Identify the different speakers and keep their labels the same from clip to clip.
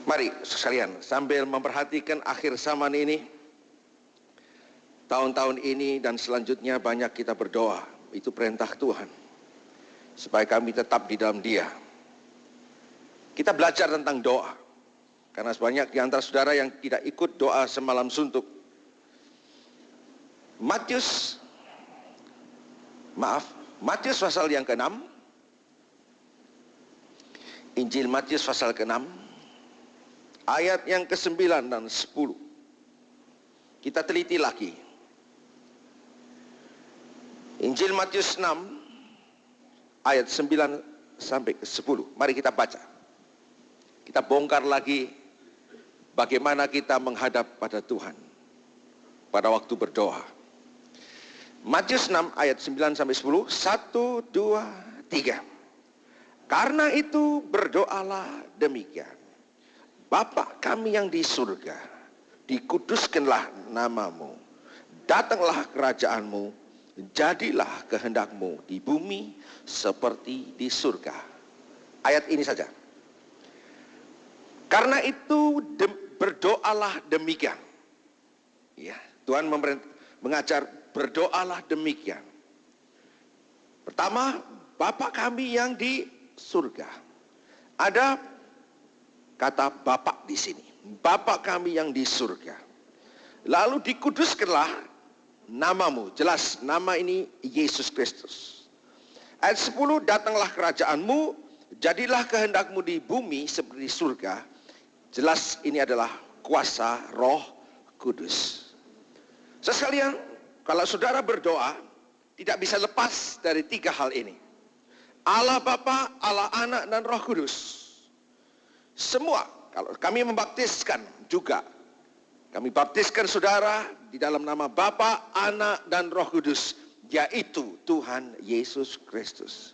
Speaker 1: Mari sekalian, sambil memperhatikan akhir zaman ini, tahun-tahun ini dan selanjutnya banyak kita berdoa. Itu perintah Tuhan, supaya kami tetap di dalam Dia. Kita belajar tentang doa, karena banyak di antara saudara yang tidak ikut doa semalam suntuk. Matius pasal yang ke-6, Injil Matius pasal ke-6, ayat yang ke-9 dan 10. Kita teliti lagi. Injil Matius 6, ayat 9 sampai ke 10. Mari kita baca. Kita bongkar lagi bagaimana kita menghadap pada Tuhan pada waktu berdoa. Matius 6 ayat 9 sampai 10. 1, 2, 3. Karena itu berdoalah demikian. Bapa kami yang di surga, dikuduskanlah namamu. Datanglah kerajaanmu, jadilah kehendakmu di bumi seperti di surga. Ayat ini saja. Karena itu berdoalah demikian. Ya, Tuhan mengajar berdoalah demikian. Pertama, Bapa kami yang di surga. Ada kata Bapa di sini. Bapa kami yang di surga. Lalu dikuduskanlah namamu. Jelas nama ini Yesus Kristus. Ayat 10, datanglah kerajaanmu, jadilah kehendakmu di bumi seperti di surga. Jelas ini adalah kuasa Roh Kudus. Sekalian, kalau saudara berdoa, tidak bisa lepas dari 3 hal ini. Allah Bapa, Allah Anak, dan Roh Kudus. Semua, kalau kami membaptiskan juga, kami baptiskan saudara di dalam nama Bapa, Anak, dan Roh Kudus, yaitu Tuhan Yesus Kristus.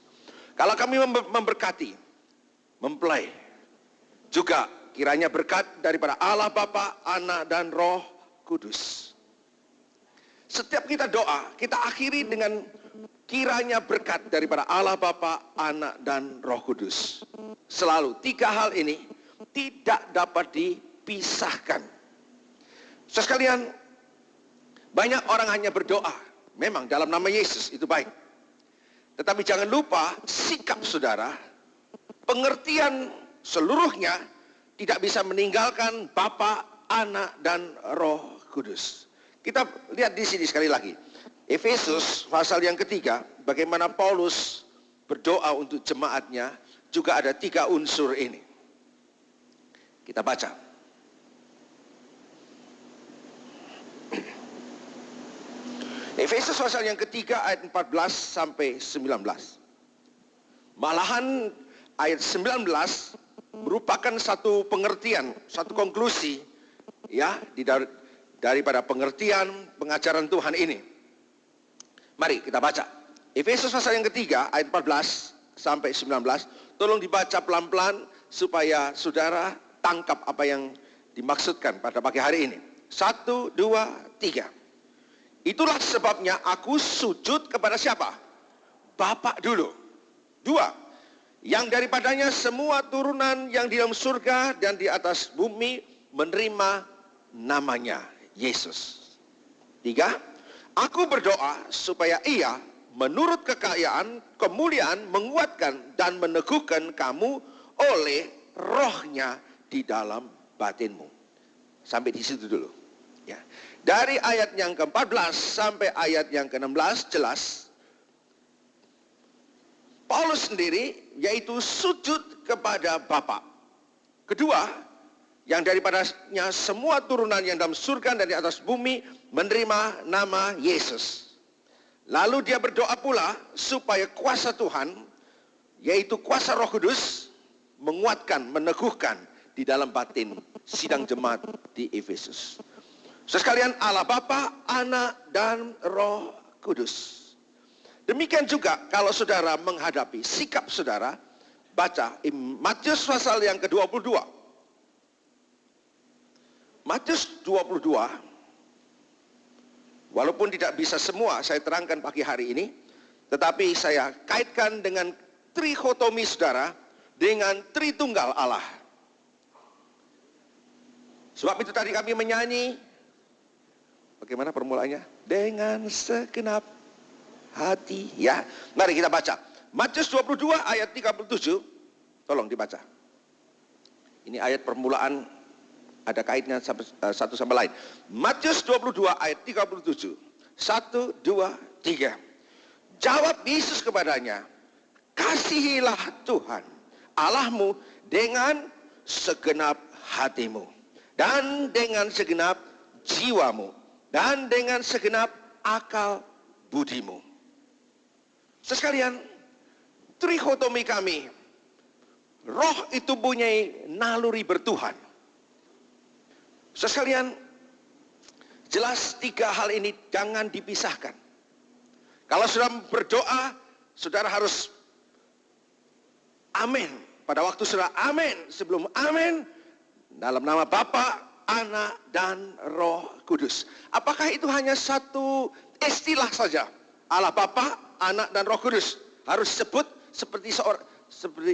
Speaker 1: Kalau kami memberkati, mempelai, juga kiranya berkat daripada Allah Bapa, Anak, dan Roh Kudus. Setiap kita doa, kita akhiri dengan kiranya berkat daripada Allah Bapa, Anak, dan Roh Kudus. Selalu 3 hal ini tidak dapat dipisahkan. Sekalian, banyak orang hanya berdoa. Memang dalam nama Yesus itu baik. Tetapi jangan lupa sikap saudara, pengertian seluruhnya tidak bisa meninggalkan Bapa, Anak, dan Roh Kudus. Kita lihat di sini sekali lagi. Efesus pasal yang ketiga, bagaimana Paulus berdoa untuk jemaatnya, juga ada 3 unsur ini. Kita baca. Efesus pasal yang ketiga ayat 14 sampai 19. Malahan ayat 19 merupakan satu pengertian, satu konklusi ya daripada pengertian pengajaran Tuhan ini. Mari kita baca. Efesus pasal yang ketiga ayat 14 sampai 19. Tolong dibaca pelan-pelan supaya saudara tangkap apa yang dimaksudkan pada pagi hari ini. 1, 2, 3. Itulah sebabnya aku sujud kepada siapa? Bapa dulu. 2. Yang daripadanya semua turunan yang di dalam surga dan di atas bumi menerima namanya Yesus. 3. Aku berdoa supaya Ia menurut kekayaan, kemuliaan menguatkan dan meneguhkan kamu oleh Roh-Nya di dalam batinmu. Sampai di situ dulu. Ya. Dari ayat yang ke-14 sampai ayat yang ke-16 jelas Paulus sendiri yaitu sujud kepada Bapa. Kedua, yang daripadanya semua turunan yang dalam surga dan di atas bumi menerima nama Yesus. Lalu dia berdoa pula supaya kuasa Tuhan, yaitu kuasa Roh Kudus, menguatkan, meneguhkan di dalam batin sidang jemaat di Efesus. Sekalian Allah Bapa, Anak, dan Roh Kudus. Demikian juga kalau saudara menghadapi sikap saudara, baca Matius pasal yang ke-22. Matius 22, walaupun tidak bisa semua saya terangkan pagi hari ini, tetapi saya kaitkan dengan trikotomi saudara, dengan Tritunggal Allah. Sebab itu tadi kami menyanyi. Bagaimana permulaannya? Dengan segenap hati. Ya, mari kita baca. Matius 22 ayat 37. Tolong dibaca. Ini ayat permulaan, ada kaitnya satu sama lain. Matius 22 ayat 37. 1, 2, 3. Jawab Yesus kepadanya, kasihilah Tuhan Allahmu dengan segenap hatimu, dan dengan segenap jiwamu, dan dengan segenap akal budimu. Sekalian, trikotomi kami, roh itu punya naluri bertuhan. Sekalian, jelas tiga hal ini jangan dipisahkan. Kalau sudah berdoa, saudara harus amin. Pada waktu saudara amin, sebelum amin, dalam nama Bapa, Anak, dan Roh Kudus. Apakah itu hanya satu istilah saja? Allah Bapa, Anak, dan Roh Kudus. Harus sebut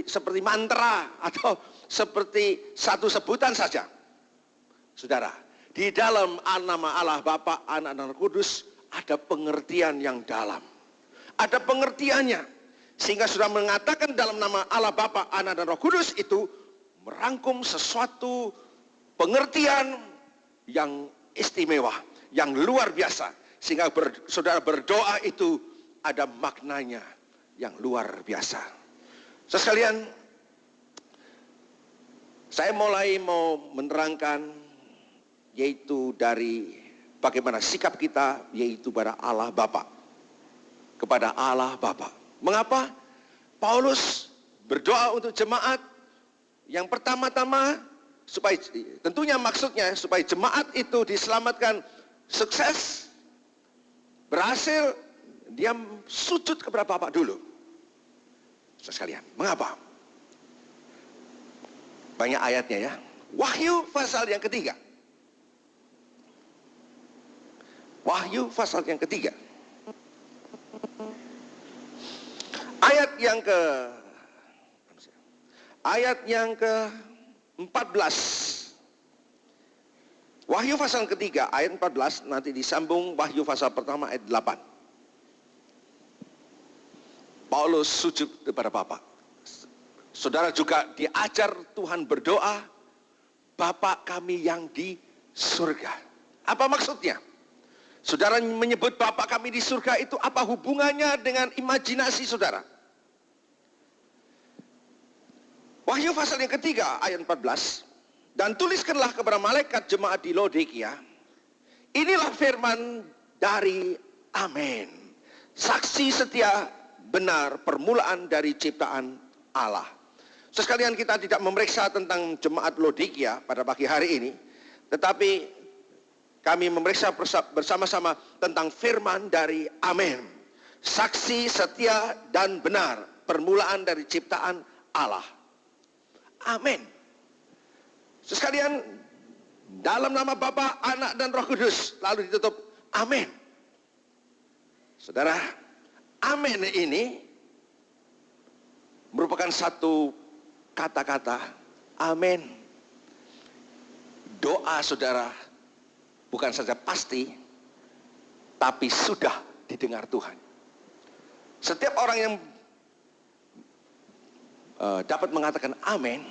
Speaker 1: seperti mantra atau seperti satu sebutan saja. Saudara, di dalam nama Allah Bapa, Anak, dan Roh Kudus ada pengertian yang dalam. Ada pengertiannya. Sehingga sudah mengatakan dalam nama Allah Bapa, Anak, dan Roh Kudus itu merangkum sesuatu pengertian yang istimewa, yang luar biasa. Sehingga saudara berdoa itu ada maknanya yang luar biasa. Sekalian, saya mulai mau menerangkan yaitu dari bagaimana sikap kita yaitu pada Allah Bapa. Kepada Allah Bapa. Mengapa? Paulus berdoa untuk jemaat yang pertama-tama supaya tentunya maksudnya supaya jemaat itu diselamatkan sukses, berhasil, dia sujud kepada Bapa dulu. Sekalian, mengapa? Banyak ayatnya ya. Wahyu pasal yang ketiga. Wahyu pasal yang ketiga. Ayat yang ke-14. Wahyu pasal ketiga ayat 14 nanti disambung Wahyu pasal pertama ayat 8. Paulus sujud kepada Bapa. Saudara juga diajar Tuhan berdoa, Bapa kami yang di surga. Apa maksudnya? Saudara menyebut Bapa kami di surga itu apa hubungannya dengan imajinasi saudara? Wahyu pasal yang ketiga ayat 14. Dan tuliskanlah kepada malaikat jemaat di Laodikia. Inilah firman dari Amin. Saksi setia benar permulaan dari ciptaan Allah. Sekalian kita tidak memeriksa tentang jemaat Laodikia pada pagi hari ini. Tetapi kami memeriksa bersama-sama tentang firman dari Amin. Saksi setia dan benar permulaan dari ciptaan Allah. Amin. Sekalian, dalam nama Bapa, Anak, dan Roh Kudus, lalu ditutup Amin. Saudara, Amin ini merupakan satu kata-kata Amin. Doa saudara bukan saja pasti, tapi sudah didengar Tuhan. Setiap orang yang dapat mengatakan amin,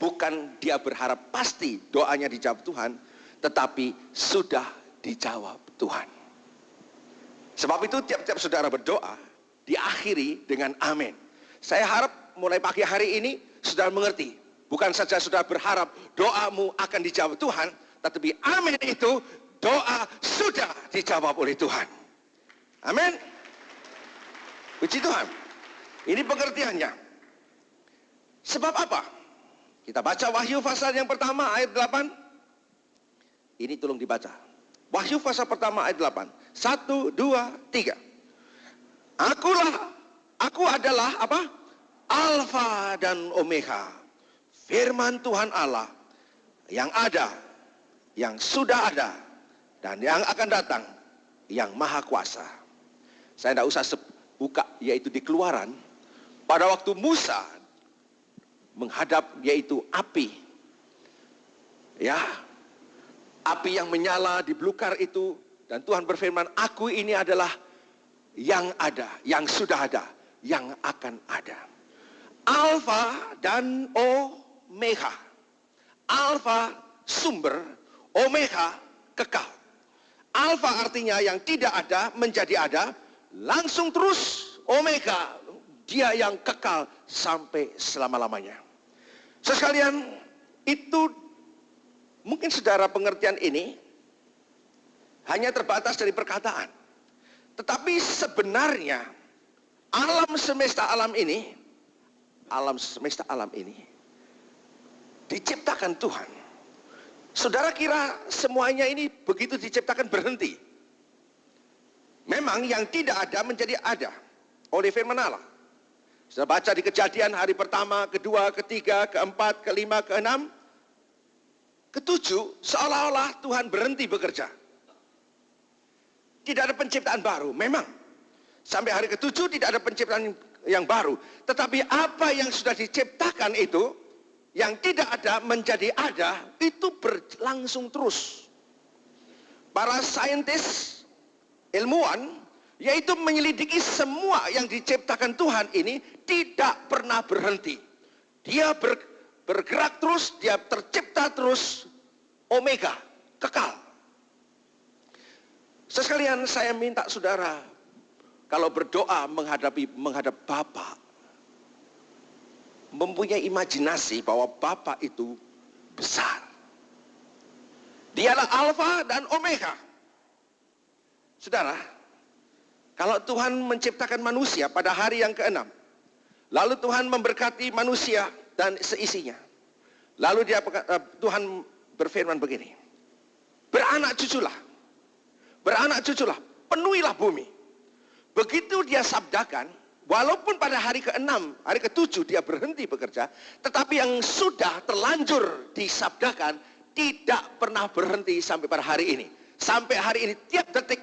Speaker 1: bukan dia berharap pasti doanya dijawab Tuhan, tetapi sudah dijawab Tuhan. Sebab itu tiap-tiap saudara berdoa, diakhiri dengan amin. Saya harap mulai pagi hari ini, saudara mengerti. Bukan saja saudara berharap doamu akan dijawab Tuhan, tetapi amin itu doa sudah dijawab oleh Tuhan. Amin. Puji Tuhan. Ini pengertiannya. Sebab apa? Kita baca Wahyu pasal yang pertama ayat 8. Ini tolong dibaca. Wahyu pasal pertama ayat 8. 1, 2, 3. Aku adalah apa? Alfa dan Omega. Firman Tuhan Allah yang ada, yang sudah ada, dan yang akan datang, yang maha kuasa. Saya tidak usah buka, yaitu di Keluaran. Pada waktu Musa menghadap yaitu api, ya, api yang menyala di belukar itu, dan Tuhan berfirman, aku ini adalah yang ada, yang sudah ada, yang akan ada. Alfa dan Omega. Alfa sumber, Omega kekal. Alfa artinya yang tidak ada menjadi ada, langsung terus. Omega, dia yang kekal sampai selama-lamanya. Sekalian, itu mungkin saudara pengertian ini hanya terbatas dari perkataan. Tetapi sebenarnya alam semesta alam ini diciptakan Tuhan. Saudara kira semuanya ini begitu diciptakan berhenti? Memang yang tidak ada menjadi ada oleh firman Allah. Saya baca di Kejadian hari pertama, kedua, ketiga, keempat, kelima, keenam, ketujuh, seolah-olah Tuhan berhenti bekerja. Tidak ada penciptaan baru, memang. Sampai hari ketujuh tidak ada penciptaan yang baru. Tetapi apa yang sudah diciptakan itu, yang tidak ada menjadi ada, itu berlangsung terus. Para saintis, ilmuwan, yaitu menyelidiki semua yang diciptakan Tuhan ini tidak pernah berhenti. Dia bergerak terus, dia tercipta terus, Omega, kekal. Sekalian saya minta saudara, kalau berdoa menghadap Bapa, mempunyai imajinasi bahwa Bapa itu besar. Dialah Alfa dan Omega. Saudara, kalau Tuhan menciptakan manusia pada hari yang ke-6, lalu Tuhan memberkati manusia dan seisinya, lalu Tuhan berfirman begini, beranak cuculah, penuhilah bumi. Begitu dia sabdakan, walaupun pada hari ke-6, hari ke-7 dia berhenti bekerja, tetapi yang sudah terlanjur disabdakan tidak pernah berhenti sampai pada hari ini. Sampai hari ini tiap detik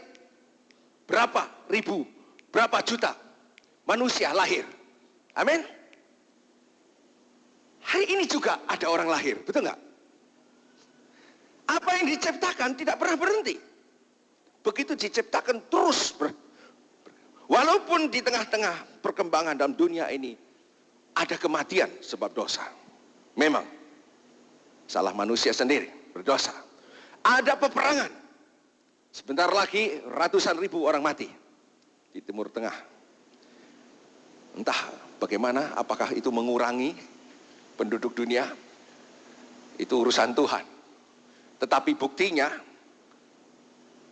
Speaker 1: berapa ribu, berapa juta manusia lahir. Amin. Hari ini juga ada orang lahir, betul nggak? Apa yang diciptakan tidak pernah berhenti. Begitu diciptakan terus walaupun di tengah-tengah perkembangan dalam dunia ini ada kematian sebab dosa. Memang salah manusia sendiri, berdosa. Ada peperangan. Sebentar lagi ratusan ribu orang mati di Timur Tengah. Entah bagaimana, apakah itu mengurangi penduduk dunia? Itu urusan Tuhan. Tetapi buktinya,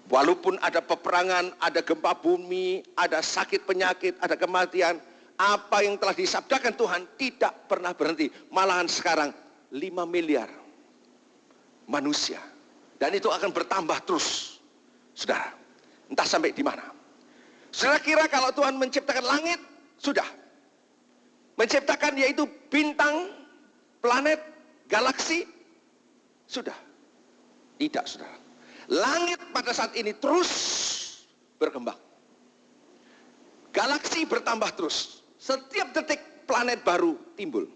Speaker 1: walaupun ada peperangan, ada gempa bumi, ada sakit penyakit, ada kematian, apa yang telah disabdakan Tuhan tidak pernah berhenti. Malahan sekarang 5 miliar manusia. Dan itu akan bertambah terus. Saudara, entah sampai di mana. Saudara kira kalau Tuhan menciptakan langit, sudah. Menciptakan yaitu bintang, planet, galaksi, sudah. Tidak, saudara. Langit pada saat ini terus berkembang. Galaksi bertambah terus. Setiap detik planet baru timbul.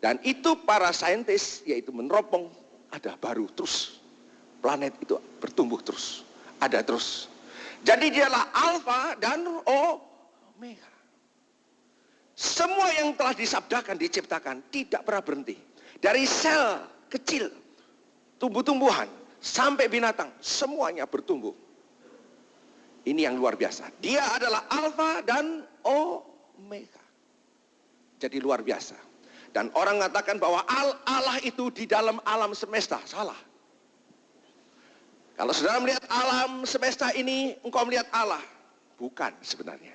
Speaker 1: Dan itu para saintis yaitu meneropong ada baru terus. Planet itu bertumbuh terus. Ada terus. Jadi dialah Alfa dan Omega. Semua yang telah disabdakan, diciptakan tidak pernah berhenti. Dari sel kecil, tumbuh-tumbuhan, sampai binatang, semuanya bertumbuh. Ini yang luar biasa. Dia adalah Alfa dan Omega. Jadi luar biasa. Dan orang mengatakan bahwa Allah itu di dalam alam semesta. Salah. Kalau saudara melihat alam semesta ini, engkau melihat Allah. Bukan sebenarnya.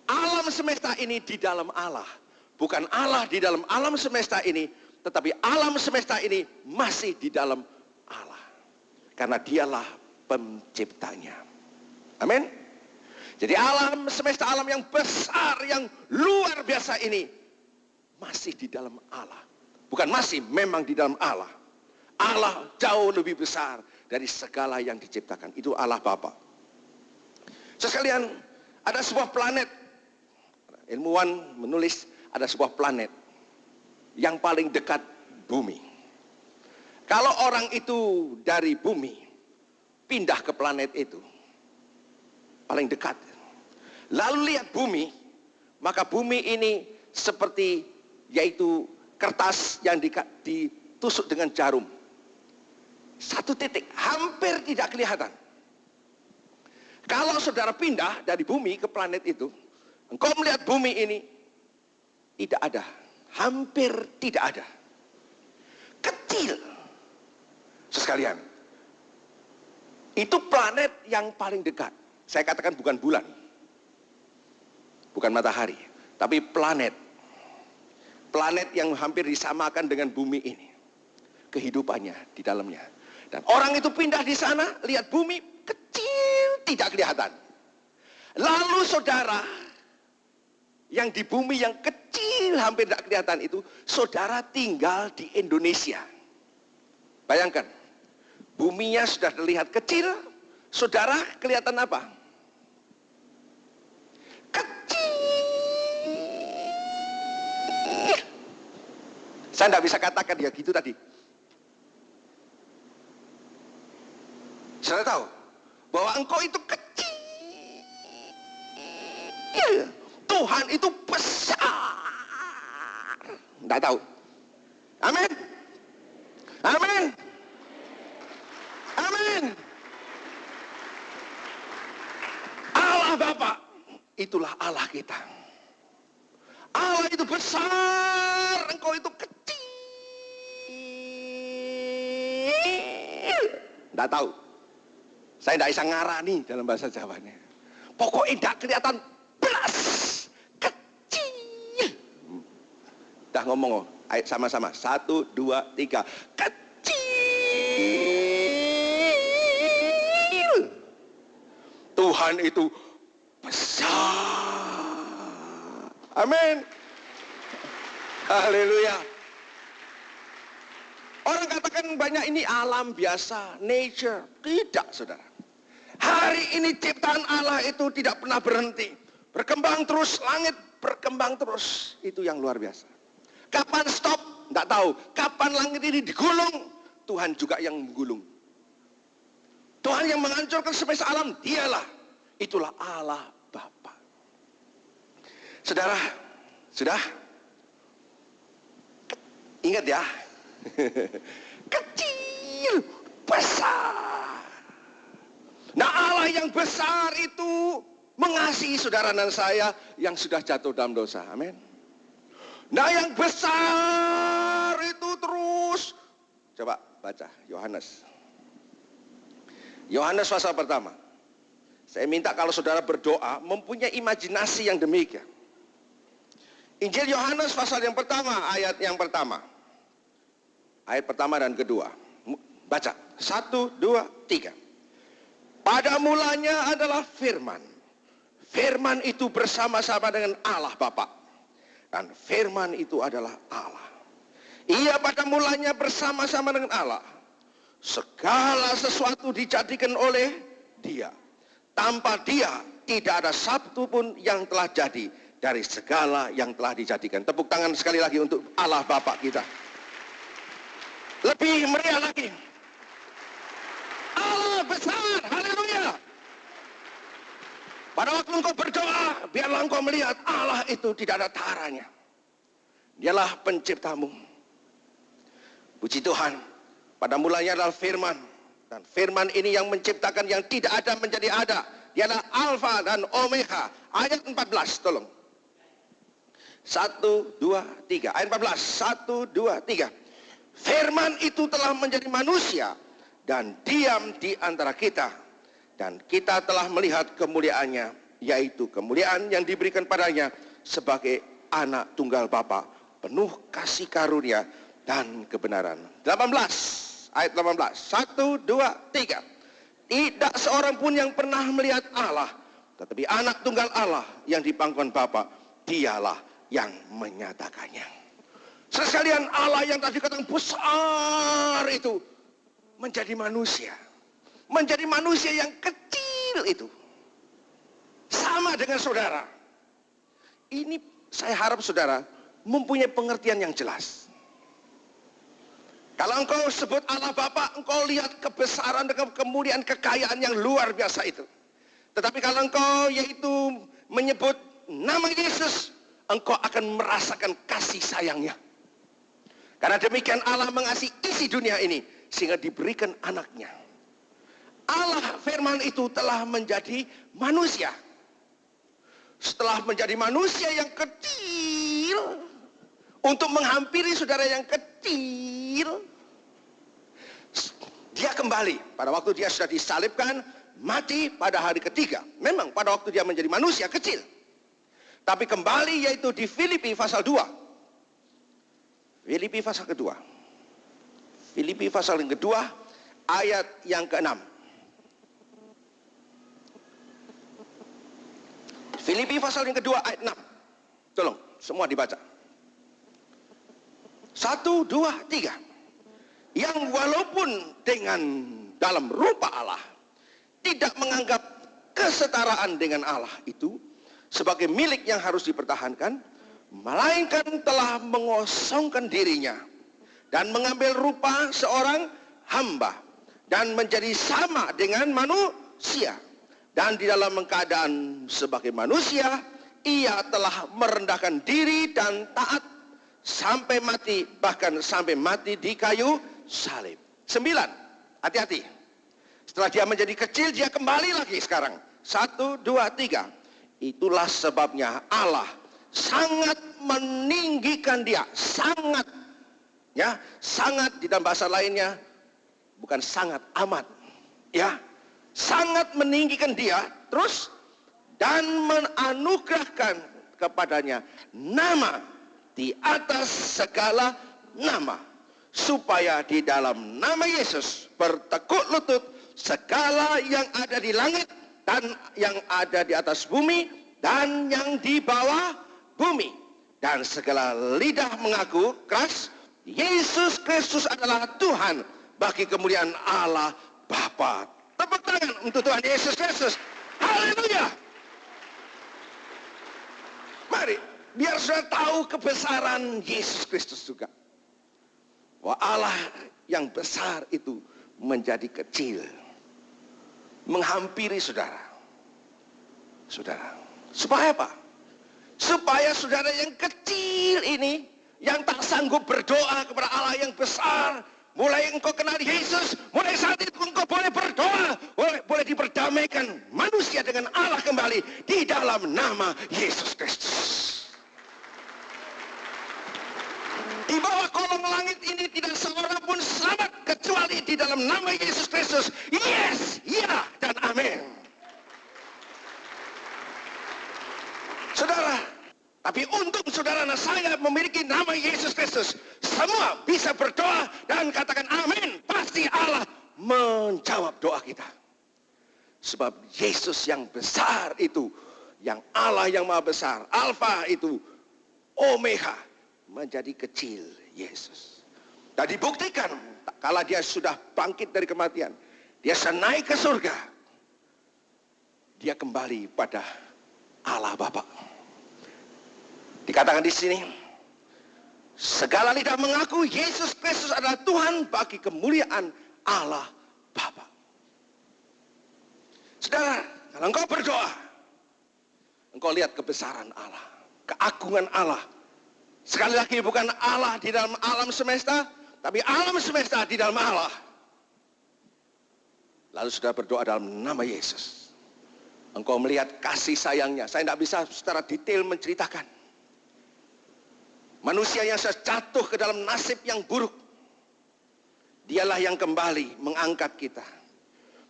Speaker 1: Alam semesta ini di dalam Allah. Bukan Allah di dalam alam semesta ini, tetapi alam semesta ini masih di dalam Allah. Karena dialah penciptanya. Amin. Jadi alam semesta, alam yang besar, yang luar biasa ini masih di dalam Allah. Bukan masih, memang di dalam Allah. Allah jauh lebih besar dari segala yang diciptakan. Itu Allah Bapa. Sekalian, ada sebuah planet. Ilmuwan menulis ada sebuah planet yang paling dekat bumi. Kalau orang itu dari bumi pindah ke planet itu, paling dekat, lalu lihat bumi, maka bumi ini seperti yaitu kertas yang ditusuk dengan jarum. Satu titik, hampir tidak kelihatan. Kalau saudara pindah dari bumi ke planet itu, engkau melihat bumi ini tidak ada, hampir tidak ada, kecil. Sekalian, itu planet yang paling dekat. Saya katakan bukan bulan, bukan matahari, tapi planet. Planet yang hampir disamakan dengan bumi ini, kehidupannya di dalamnya. Dan orang itu pindah di sana, lihat bumi kecil, tidak kelihatan. Lalu saudara, yang di bumi yang kecil, hampir tidak kelihatan itu, saudara tinggal di Indonesia. Bayangkan, buminya sudah terlihat kecil, saudara kelihatan apa? Kecil. Saya tidak bisa katakan ya gitu tadi. Saudara tahu bahwa engkau itu kecil, Tuhan itu besar. Tidak tahu. Amin. Amin. Amin. Allah Bapa, itulah Allah kita. Allah itu besar, engkau itu kecil. Tidak tahu. Saya tidak bisa ngarani dalam bahasa Jawanya. Pokoknya tidak kelihatan belas. Kecil. Dah ngomong, ayo sama-sama. 1, 2, 3. Kecil. Tuhan itu besar. Amin. Haleluya. Orang katakan banyak ini alam biasa, nature. Tidak, saudara. Hari ini ciptaan Allah itu tidak pernah berhenti. Berkembang terus, langit berkembang terus. Itu yang luar biasa. Kapan stop? Tidak tahu. Kapan langit ini digulung? Tuhan juga yang menggulung. Tuhan yang menghancurkan semesta alam, dialah. Itulah Allah Bapa. Saudara, sudah? Ingat ya. Kecil, besar. Nah, Allah yang besar itu mengasihi saudara dan saya yang sudah jatuh dalam dosa. Amin. Nah, yang besar itu terus. Coba baca Yohanes. Yohanes pasal pertama. Saya minta kalau saudara berdoa mempunyai imajinasi yang demikian. Injil Yohanes pasal yang pertama, ayat yang pertama. Ayat pertama dan kedua. Baca. 1, 2, 3. Pada mulanya adalah firman. Firman itu bersama-sama dengan Allah Bapa. Dan firman itu adalah Allah. Ia pada mulanya bersama-sama dengan Allah. Segala sesuatu dijadikan oleh Dia. Tanpa Dia tidak ada satu pun yang telah jadi dari segala yang telah dijadikan. Tepuk tangan sekali lagi untuk Allah Bapa kita. Lebih meriah lagi. Allah besar, haleluya. Pada waktu engkau berdoa, biarlah engkau melihat Allah itu tidak ada taranya. Dialah penciptamu. Puji Tuhan, pada mulanya adalah firman. Dan firman ini yang menciptakan yang tidak ada menjadi ada. Dialah Alfa dan Omega. Ayat 14, tolong. 1, 2, 3. Ayat 14, 1, 2, 3. Firman itu telah menjadi manusia dan diam di antara kita. Dan kita telah melihat kemuliaannya, yaitu kemuliaan yang diberikan padanya sebagai anak tunggal Bapa, penuh kasih karunia dan kebenaran. 18, ayat 18. 1, 2, 3. Tidak seorang pun yang pernah melihat Allah, tetapi anak tunggal Allah yang dipangkuan Bapa, dialah yang menyatakannya. Sekalian, Allah yang tadi katakan besar itu menjadi manusia. Menjadi manusia yang kecil itu. Sama dengan saudara. Ini saya harap saudara mempunyai pengertian yang jelas. Kalau engkau sebut Allah Bapa, engkau lihat kebesaran dengan kemuliaan kekayaan yang luar biasa itu. Tetapi kalau engkau yaitu menyebut nama Yesus, engkau akan merasakan kasih sayangnya. Karena demikian Allah mengasihi isi dunia ini, sehingga diberikan anaknya. Allah firman itu telah menjadi manusia. Setelah menjadi manusia yang kecil, untuk menghampiri saudara yang kecil, dia kembali pada waktu dia sudah disalibkan, mati pada hari ketiga. Memang pada waktu dia menjadi manusia kecil. Tapi kembali yaitu di Filipi pasal 2. Filipi pasal kedua. Filipi pasal yang kedua, ayat yang ke-6. Filipi pasal yang kedua, ayat 6. Tolong, semua dibaca. 1, 2, 3. Yang walaupun dengan dalam rupa Allah, tidak menganggap kesetaraan dengan Allah itu sebagai milik yang harus dipertahankan, melainkan telah mengosongkan dirinya dan mengambil rupa seorang hamba dan menjadi sama dengan manusia, dan di dalam keadaan sebagai manusia ia telah merendahkan diri dan taat sampai mati, bahkan sampai mati di kayu salib. 9, hati-hati, setelah dia menjadi kecil dia kembali lagi sekarang. 1, 2, 3. Itulah sebabnya Allah sangat meninggikan dia, sangat, ya, sangat di dalam bahasa lainnya bukan sangat amat, ya, sangat meninggikan dia, terus dan menganugerahkan kepadanya nama di atas segala nama, supaya di dalam nama Yesus bertekuk lutut segala yang ada di langit dan yang ada di atas bumi dan yang di bawah bumi, dan segala lidah mengaku keras Yesus Kristus adalah Tuhan, bagi kemuliaan Allah Bapa. Tepuk tangan untuk Tuhan Yesus Kristus. Haleluya. Mari, biar saudara tahu kebesaran Yesus Kristus juga. Bahwa Allah yang besar itu menjadi kecil, menghampiri saudara. Saudara, supaya apa? Supaya saudara yang kecil ini, yang tak sanggup berdoa kepada Allah yang besar, mulai engkau kenal Yesus, mulai saat itu engkau boleh berdoa, boleh diperdamaikan manusia dengan Allah kembali di dalam nama Yesus Kristus. Di bawah kolong langit ini tidak seorang pun selamat kecuali di dalam nama Yesus Kristus. Yes, ya, dan amin. Saudara, tapi untung saudara dan saya memiliki nama Yesus Kristus. Semua bisa berdoa dan katakan amin. Pasti Allah menjawab doa kita. Sebab Yesus yang besar itu, yang Allah yang maha besar, Alfa itu, Omega, menjadi kecil Yesus. Dan dibuktikan, kala dia sudah bangkit dari kematian, dia sudah naik ke surga, dia kembali pada Allah Bapa. Dikatakan di sini, segala lidah mengaku Yesus Kristus adalah Tuhan, bagi kemuliaan Allah Bapa. Saudara, kalau engkau berdoa, engkau lihat kebesaran Allah, keagungan Allah. Sekali lagi, bukan Allah di dalam alam semesta, tapi alam semesta di dalam Allah. Lalu sudah berdoa dalam nama Yesus, engkau melihat kasih sayangnya. Saya tidak bisa secara detail menceritakan. Manusia yang jatuh ke dalam nasib yang buruk, dialah yang kembali mengangkat kita,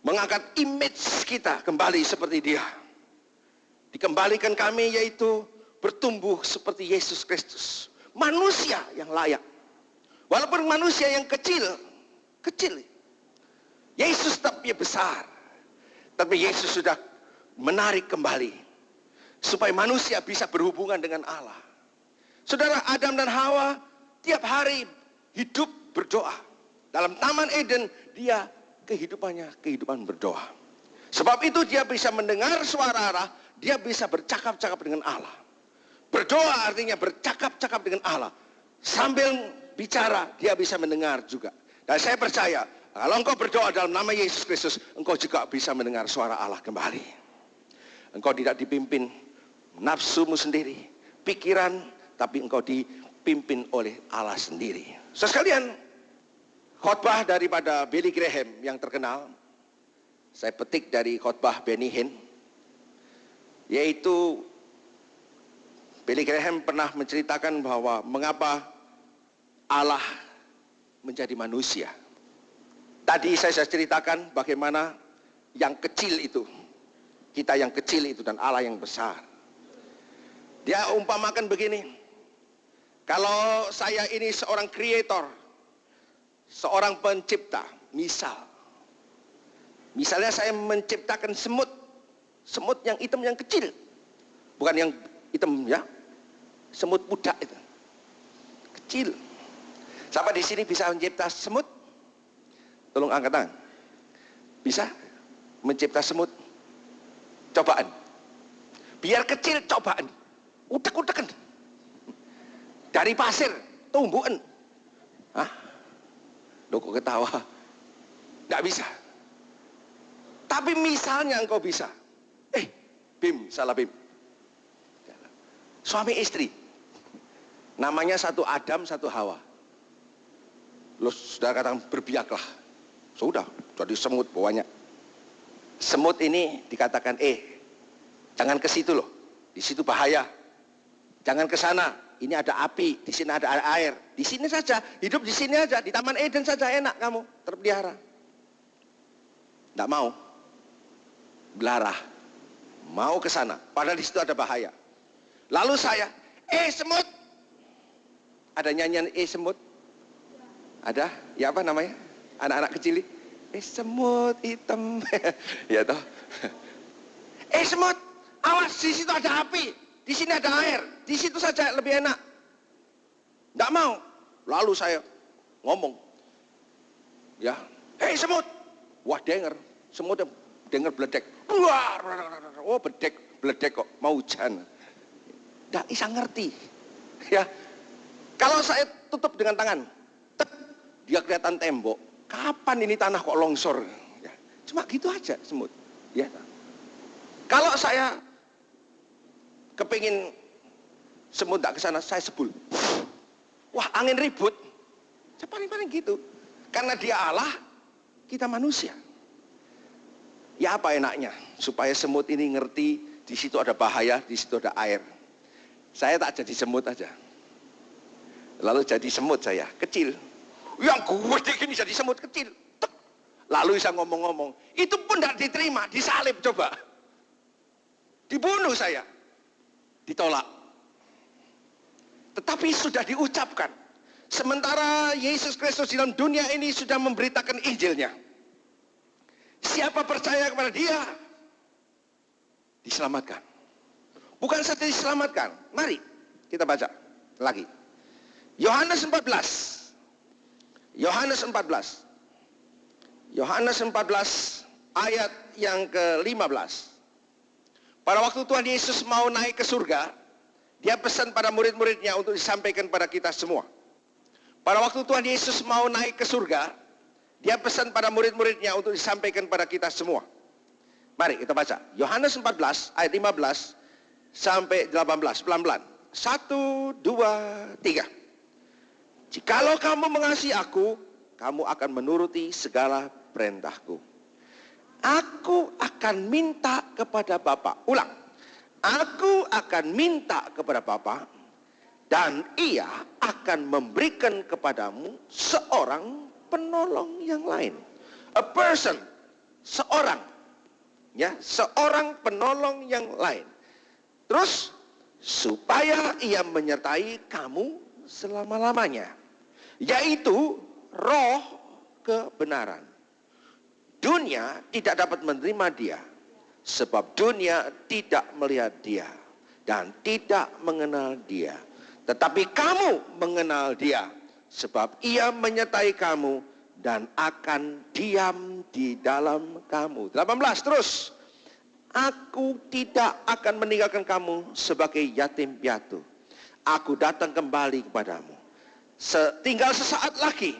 Speaker 1: mengangkat image kita kembali seperti dia. Dikembalikan kami yaitu bertumbuh seperti Yesus Kristus, manusia yang layak. Walaupun manusia yang kecil, Yesus tapi besar, tapi Yesus sudah menarik kembali supaya manusia bisa berhubungan dengan Allah. Saudara, Adam dan Hawa tiap hari hidup berdoa. Dalam Taman Eden, dia kehidupan berdoa. Sebab itu dia bisa mendengar suara Allah, dia bisa bercakap-cakap dengan Allah. Berdoa artinya bercakap-cakap dengan Allah. Sambil bicara, dia bisa mendengar juga. Dan saya percaya, kalau engkau berdoa dalam nama Yesus Kristus, engkau juga bisa mendengar suara Allah kembali. Engkau tidak dipimpin nafsumu sendiri, pikiran, tapi engkau dipimpin oleh Allah sendiri. Sekalian, khotbah daripada Billy Graham yang terkenal, saya petik dari khotbah Benny Hinn, yaitu Billy Graham pernah menceritakan bahwa mengapa Allah menjadi manusia. Tadi saya ceritakan bagaimana yang kecil itu, kita yang kecil itu dan Allah yang besar. Dia umpamakan begini, kalau saya ini seorang kreator, seorang pencipta, misalnya saya menciptakan semut yang hitam yang kecil, bukan yang hitam ya, semut budak itu, kecil. Siapa di sini bisa mencipta semut? Tolong angkat tangan. Bisa mencipta semut? Cobaan. Biar kecil cobaan. Utek-utekan. Dari pasir, tumbuhan. Hah? Loh kok ketawa? Nggak bisa. Tapi misalnya engkau bisa. Bim, salah Bim. Suami istri. Namanya satu Adam, satu Hawa. Loh, sudah katakan berbiaklah. Sudah, jadi semut bawahnya. Semut ini dikatakan, jangan ke situ loh. Di situ bahaya. Jangan ke sana. Ini ada api, di sini ada air. Di sini saja, hidup di sini aja, di Taman Eden saja enak kamu terpelihara. Enggak mau. Belarah. Mau ke sana, padahal di situ ada bahaya. Lalu saya, semut. Ada nyanyian semut? Ada? Ya apa namanya? Anak-anak kecil. Semut hitam. Ya toh. Semut, awas di situ ada api, di sini ada air, di situ saja lebih enak. Enggak mau. Lalu saya ngomong. Ya, semut. Wah, denger. Semut denger beledek. Wah, oh beledek kok mau hujan. Enggak bisa ngerti. Ya. Kalau saya tutup dengan tangan, dia kelihatan tembok. Kapan ini tanah kok longsor? Ya, cuma gitu aja semut. Ya. Kalau saya kepingin semut tak ke sana, saya sebul. Wah, angin ribut. Saya paling-paling gitu. Karena dia Allah, kita manusia. Ya apa enaknya? Supaya semut ini ngerti, di situ ada bahaya, di situ ada air. Saya tak jadi semut aja. Lalu jadi semut saya, kecil. Yang gede gini jadi semut kecil. Lalu saya ngomong-ngomong. Itu pun tidak diterima, disalib coba. Dibunuh saya. Ditolak. Tetapi sudah diucapkan. Sementara Yesus Kristus dalam dunia ini sudah memberitakan Injilnya. Siapa percaya kepada dia, diselamatkan. Bukan saja diselamatkan. Mari kita baca lagi. Yohanes 14. Yohanes 14. Yohanes 14 ayat yang ke-15. Pada waktu Tuhan Yesus mau naik ke surga, dia pesan pada murid-muridnya untuk disampaikan pada kita semua. Pada waktu Tuhan Yesus mau naik ke surga, dia pesan pada murid-muridnya untuk disampaikan pada kita semua. Mari kita baca. Yohanes 14 ayat 15 sampai 18. Pelan-pelan. 1, 2, 3. Jikalau kamu mengasihi aku, kamu akan menuruti segala perintahku. Aku akan minta kepada Bapa. Ulang. Aku akan minta kepada Bapa, dan ia akan memberikan kepadamu seorang penolong yang lain. A person. Seorang. Ya, seorang penolong yang lain. Terus, supaya ia menyertai kamu selama-lamanya. Yaitu roh kebenaran. Dunia tidak dapat menerima dia, sebab dunia tidak melihat dia dan tidak mengenal dia. Tetapi kamu mengenal dia, sebab ia menyertai kamu dan akan diam di dalam kamu. 18 terus. Aku tidak akan meninggalkan kamu sebagai yatim piatu. Aku datang kembali kepadamu. tinggal sesaat lagi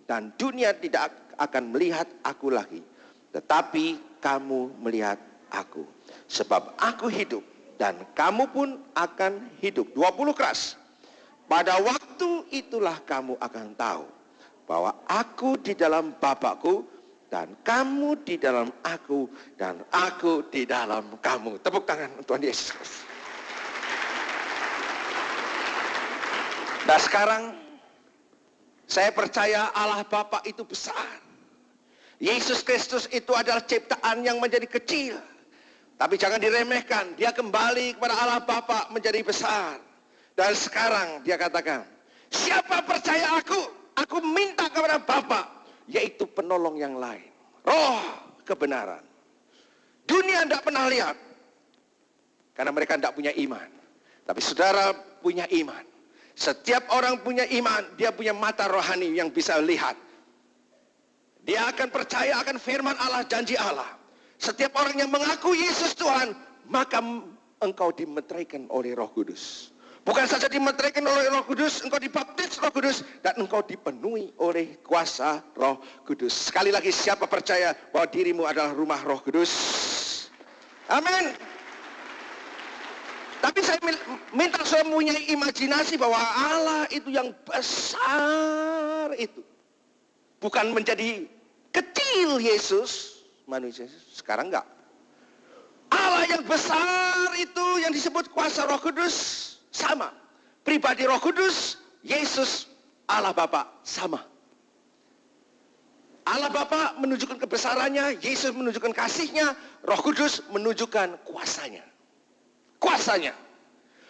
Speaker 1: dan dunia tidak akan melihat aku lagi, tetapi kamu melihat aku. Sebab aku hidup dan kamu pun akan hidup. 20 keras. Pada waktu itulah kamu akan tahu bahwa aku di dalam Bapakku dan kamu di dalam aku dan aku di dalam kamu. Tepuk tangan untuk Tuhan Yesus Kristus. Nah sekarang saya percaya Allah Bapa itu besar. Yesus Kristus itu adalah ciptaan yang menjadi kecil. Tapi jangan diremehkan. Dia kembali kepada Allah Bapa menjadi besar. Dan sekarang dia katakan, siapa percaya aku minta kepada Bapa, yaitu penolong yang lain. Roh kebenaran. Dunia tidak pernah lihat. Karena mereka tidak punya iman. Tapi saudara punya iman. Setiap orang punya iman, dia punya mata rohani yang bisa lihat. Dia akan percaya akan firman Allah, janji Allah. Setiap orang yang mengaku Yesus Tuhan, maka engkau dimeteraikan oleh Roh Kudus. Bukan saja dimeteraikan oleh Roh Kudus, engkau dibaptis Roh Kudus, dan engkau dipenuhi oleh kuasa Roh Kudus. Sekali lagi, siapa percaya bahwa dirimu adalah rumah Roh Kudus? Amin. Tapi saya minta saya punya imajinasi bahwa Allah itu yang besar itu. Bukan menjadi kecil Yesus, manusia sekarang enggak. Allah yang besar itu yang disebut kuasa Roh Kudus sama. Pribadi Roh Kudus, Yesus, Allah Bapa sama. Allah Bapa menunjukkan kebesarannya, Yesus menunjukkan kasihnya, Roh Kudus menunjukkan kuasanya. Kuasanya.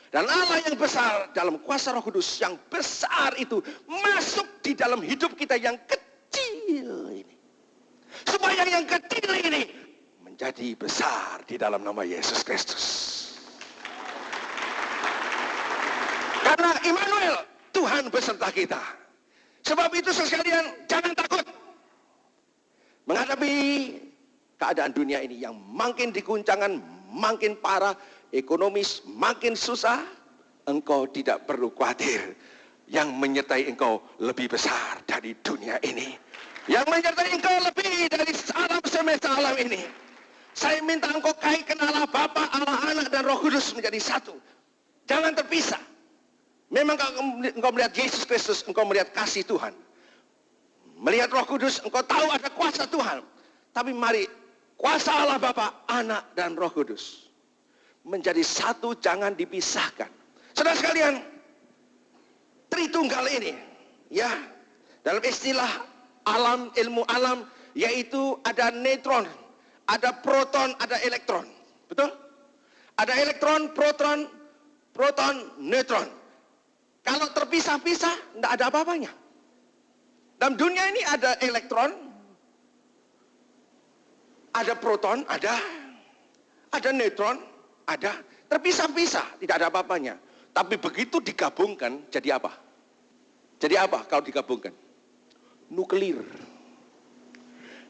Speaker 1: Dan Allah yang besar dalam kuasa Roh Kudus yang besar itu masuk di dalam hidup kita yang kecil ini. Supaya yang kecil ini menjadi besar di dalam nama Yesus Kristus. Karena Immanuel, Tuhan beserta kita. Sebab itu sekalian, jangan takut menghadapi keadaan dunia ini yang makin diguncangkan, makin parah, ekonomis makin susah. Engkau tidak perlu khawatir. Yang menyertai engkau lebih besar dari dunia ini. Yang menyertai engkau lebih dari alam semesta alam ini. Saya minta engkau kaitkan Allah Bapa, Allah Anak dan Roh Kudus menjadi satu. Jangan terpisah. Memang engkau melihat Yesus Kristus, engkau melihat kasih Tuhan. Melihat Roh Kudus, engkau tahu ada kuasa Tuhan. Tapi mari kuasa Allah Bapa, Anak dan Roh Kudus menjadi satu, jangan dipisahkan. Saudara sekalian, Tritunggal ini, ya, dalam istilah alam, ilmu alam, yaitu ada neutron, ada proton, ada elektron. Betul? Ada elektron, proton, neutron. Kalau terpisah-pisah, tidak ada apa-apanya. Dalam dunia ini ada elektron, ada proton, ada neutron, ada. Terpisah-pisah, tidak ada apa-apanya. Tapi begitu digabungkan, jadi apa? Jadi apa kalau digabungkan? Nuklir.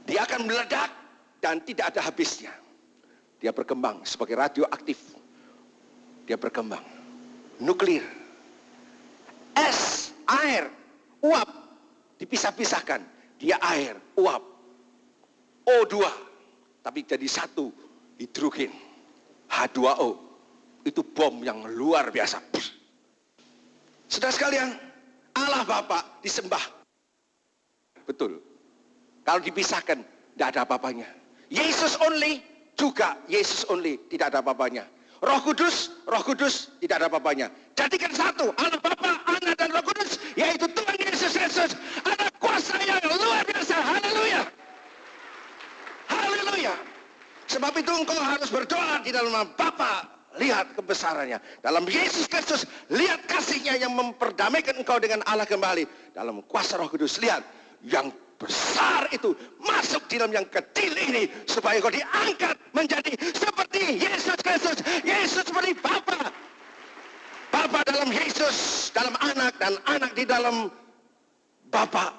Speaker 1: Dia akan meledak dan tidak ada habisnya. Dia berkembang sebagai radioaktif. Dia berkembang. Nuklir. Es, air, uap. Dipisah-pisahkan. Dia air, uap. O2. Tapi jadi satu. Hidrogen. H2O. Itu bom yang luar biasa. Saudara sekalian, Allah Bapa disembah. Betul. Kalau dipisahkan, tidak ada apa-apanya. Yesus only, juga Yesus only, tidak ada apa-apanya. Roh Kudus, tidak ada apa-apanya. Jadikan satu, Allah Bapa, Anak dan Roh Kudus, yaitu Tuhan Yesus Kristus. Ada kuasa yang luar biasa. Haleluya. Haleluya. Sebab itu engkau harus berdoa di dalam nama Bapa. Lihat kebesarannya. Dalam Yesus Kristus, lihat kasihnya yang memperdamaikan engkau dengan Allah kembali. Dalam kuasa Roh Kudus, lihat yang besar itu masuk di dalam yang kecil ini. Supaya engkau diangkat menjadi seperti Yesus Kristus. Yesus seperti Bapa. Bapa dalam Yesus, dalam Anak, dan Anak di dalam Bapa.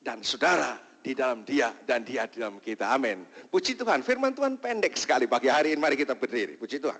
Speaker 1: Dan saudara di dalam Dia dan Dia di dalam kita. Amin. Puji Tuhan. Firman Tuhan pendek sekali pagi hari ini. Mari kita berdiri. Puji Tuhan.